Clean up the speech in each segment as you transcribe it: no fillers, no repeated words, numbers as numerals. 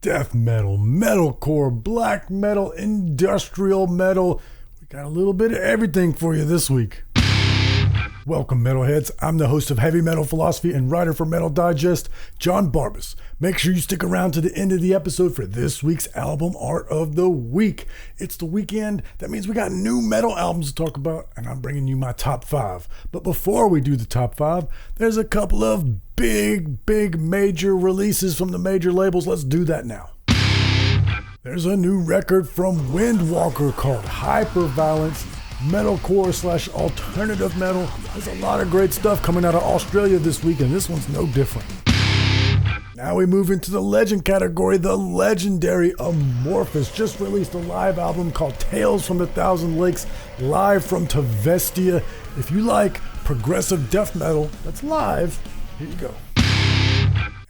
death metal, metalcore, black metal, industrial metal. We got a little bit of everything for you this week. Welcome, metalheads. I'm the host of Heavy Metal Philosophy and writer for Metal Digest, John Barbas. Make sure you stick around to the end of the episode for this week's album art of the week. It's the weekend. That means we got new metal albums to talk about, and I'm bringing you my top 5. But before we do the top 5, there's a couple of big major releases from the major labels. Let's do that now. There's a new record from Windwalker called Hyperviolence. Metalcore / alternative metal. There's a lot of great stuff coming out of Australia this week, and this one's no different. Now we move into the legend category. The Legendary Amorphus just released a live album called Tales from the Thousand Lakes, live from Tavestia. If you like progressive death metal that's live, here you go.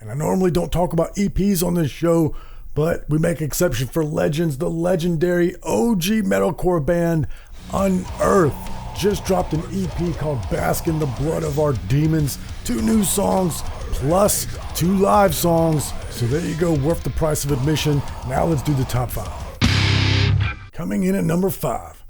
And I normally don't talk about EPs on this show, but we make exception for Legends. The legendary OG metalcore band Unearth just dropped an EP called Bask in the Blood of Our Demons. 2 new songs plus 2 live songs. So there you go, worth the price of admission. Now let's do the top 5. Coming in at number 5,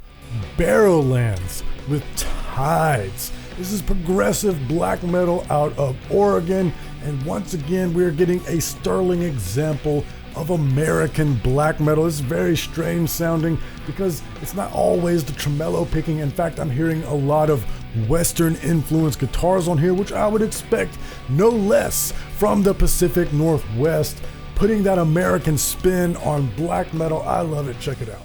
Barrowlands with Tides. This is progressive black metal out of Oregon. And once again, we're getting a sterling example of American black metal. It's very strange sounding because it's not always the tremolo picking. In fact, I'm hearing a lot of Western influenced guitars on here, which I would expect no less from the Pacific Northwest, putting that American spin on black metal. I love it. Check it out.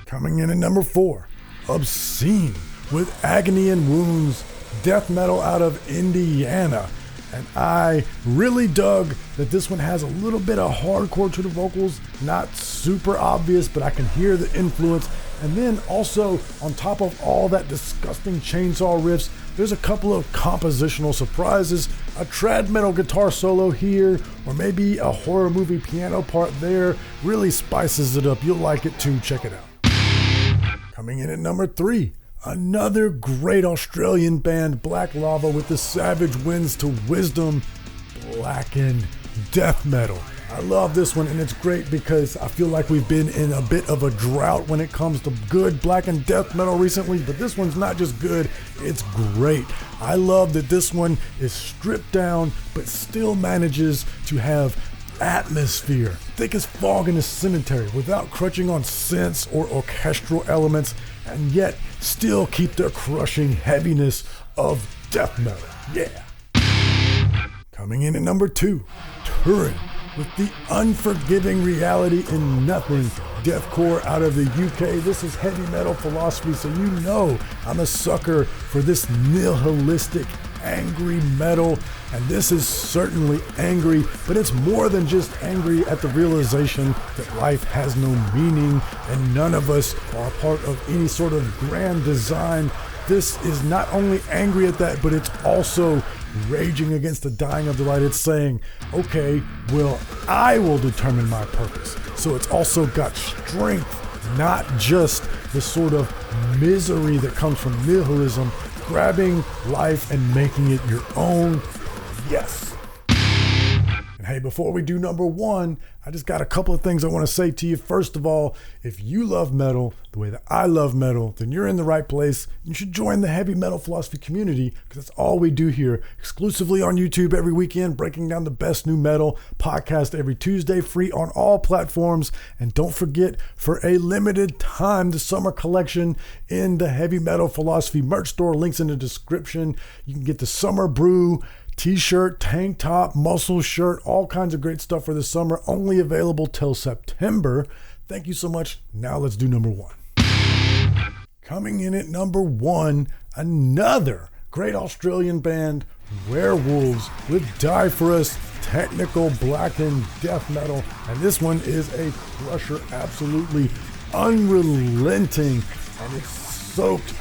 Coming in at number 4, Obscene with Agony and Wounds, death metal out of Indiana. And I really dug that this one has a little bit of hardcore to the vocals, not super obvious, but I can hear the influence. And then also, on top of all that disgusting chainsaw riffs, there's a couple of compositional surprises, a trad metal guitar solo here, or maybe a horror movie piano part there. Really spices it up. You'll like it too. Check it out. Coming in at number 3, another great Australian band, Black Lava with the Savage Winds to Wisdom, Blackened Death Metal. I love this one, and it's great because I feel like we've been in a bit of a drought when it comes to good Blackened Death Metal recently, but this one's not just good, it's great. I love that this one is stripped down, but still manages to have atmosphere, thick as fog in a cemetery, without crutching on synths or orchestral elements, and yet still keep the crushing heaviness of death metal. Yeah. Coming in at number 2, Turin with the unforgiving reality in nothing, deathcore out of the UK. This is Heavy Metal Philosophy, so you know I'm a sucker for this nihilistic, angry metal, and this is certainly angry, but it's more than just angry at the realization that life has no meaning and none of us are a part of any sort of grand design. This is not only angry at that, but it's also raging against the dying of the light. It's saying, okay, well, I will determine my purpose. So it's also got strength, not just the sort of misery that comes from nihilism, grabbing life and making it your own. Yes. And hey, before we do number 1, I just got a couple of things I want to say to you. First of all, if you love metal the way that I love metal, then you're in the right place. You should join the Heavy Metal Philosophy community, because that's all we do here, exclusively on YouTube every weekend, breaking down the best new metal. Podcast every Tuesday, free on all platforms. And don't forget, for a limited time, the summer collection in the Heavy Metal Philosophy merch store, links in the description. You can get the summer brew t-shirt, tank top, muscle shirt, all kinds of great stuff for the summer, only available till September. Thank you so much. Now let's do number 1. Coming in at number 1, another great Australian band, Werewolves with Die For Us, technical blackened death metal, and this one is a crusher, absolutely unrelenting, and it's soaked,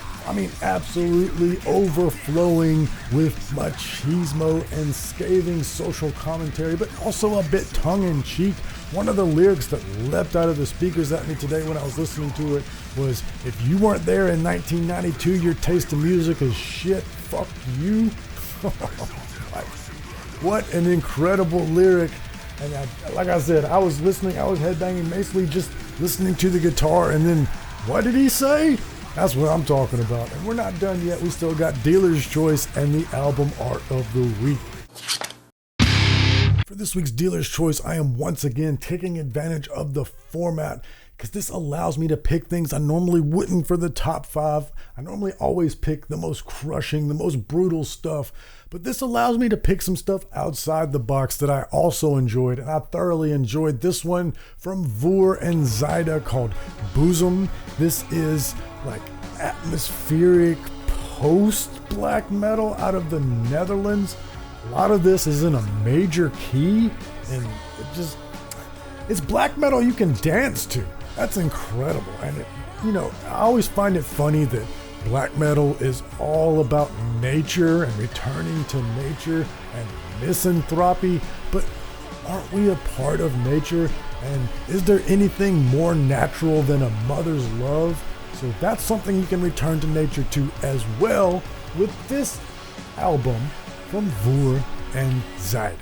absolutely overflowing with machismo and scathing social commentary, but also a bit tongue-in-cheek. One of the lyrics that leapt out of the speakers at me today when I was listening to it was, if you weren't there in 1992, your taste in music is shit, fuck you. What an incredible lyric. And like I said, I was listening, I was headbanging, basically just listening to the guitar, and then, what did he say? That's what I'm talking about. And we're not done yet. We still got Dealer's Choice and the album art of the week. For this week's Dealer's Choice, I am once again taking advantage of the format because this allows me to pick things I normally wouldn't for the top 5. I normally always pick the most crushing, the most brutal stuff, but this allows me to pick some stuff outside the box that I also enjoyed, and I thoroughly enjoyed this one from Voor and Zyda called Bosom. This is like atmospheric post-black metal out of the Netherlands. A lot of this is in a major key, and it's black metal you can dance to. That's incredible. And I always find it funny that black metal is all about nature and returning to nature and misanthropy, but aren't we a part of nature? And is there anything more natural than a mother's love? So that's something you can return to nature to as well with this album from Voor and Zyda.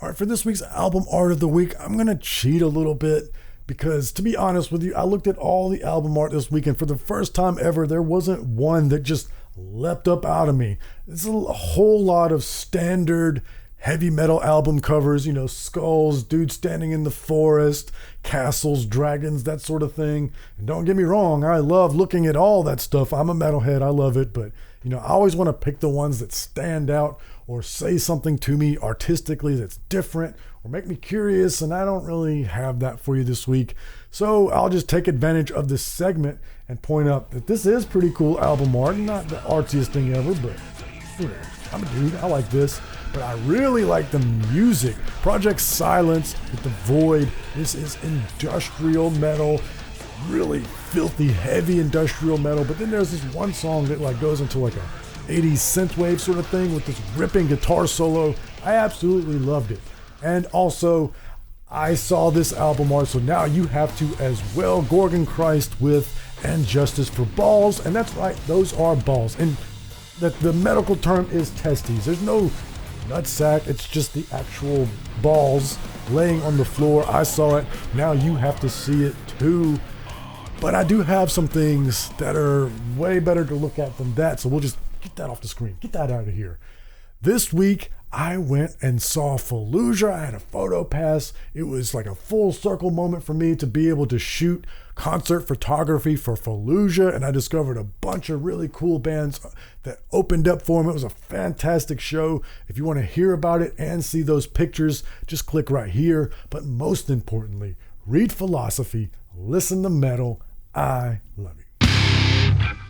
All right, for this week's album art of the week, I'm going to cheat a little bit because, to be honest with you, I looked at all the album art this week, and for the first time ever, there wasn't one that just leapt up out of me. It's a whole lot of standard heavy metal album covers, skulls, dudes standing in the forest, castles, dragons, that sort of thing. And don't get me wrong, I love looking at all that stuff. I'm a metalhead, I love it, but I always want to pick the ones that stand out or say something to me artistically that's different or make me curious, and I don't really have that for you this week. So I'll just take advantage of this segment and point out that this is pretty cool album art. Not the artsiest thing ever, but I'm a dude, I like this. But I really like the music. Project Silence with The Void. This is industrial metal, really filthy, heavy industrial metal. But then there's this one song that goes into a 80s synthwave sort of thing with this ripping guitar solo. I absolutely loved it. And also, I saw this album art, so now you have to as well. Gorgon Christ with And Justice for Balls. And that's right, those are balls. And the medical term is testes. There's no nutsack, it's just the actual balls laying on the floor. I saw it, now you have to see it too. But I do have some things that are way better to look at than that, so we'll just get that off the screen, get that out of here. This week, I went and saw Fallujah. I had a photo pass. It was like a full circle moment for me to be able to shoot concert photography for Fallujah, and I discovered a bunch of really cool bands that opened up for them. It was a fantastic show. If you want to hear about it and see those pictures, just click right here. But most importantly, read philosophy, listen to metal. I love you.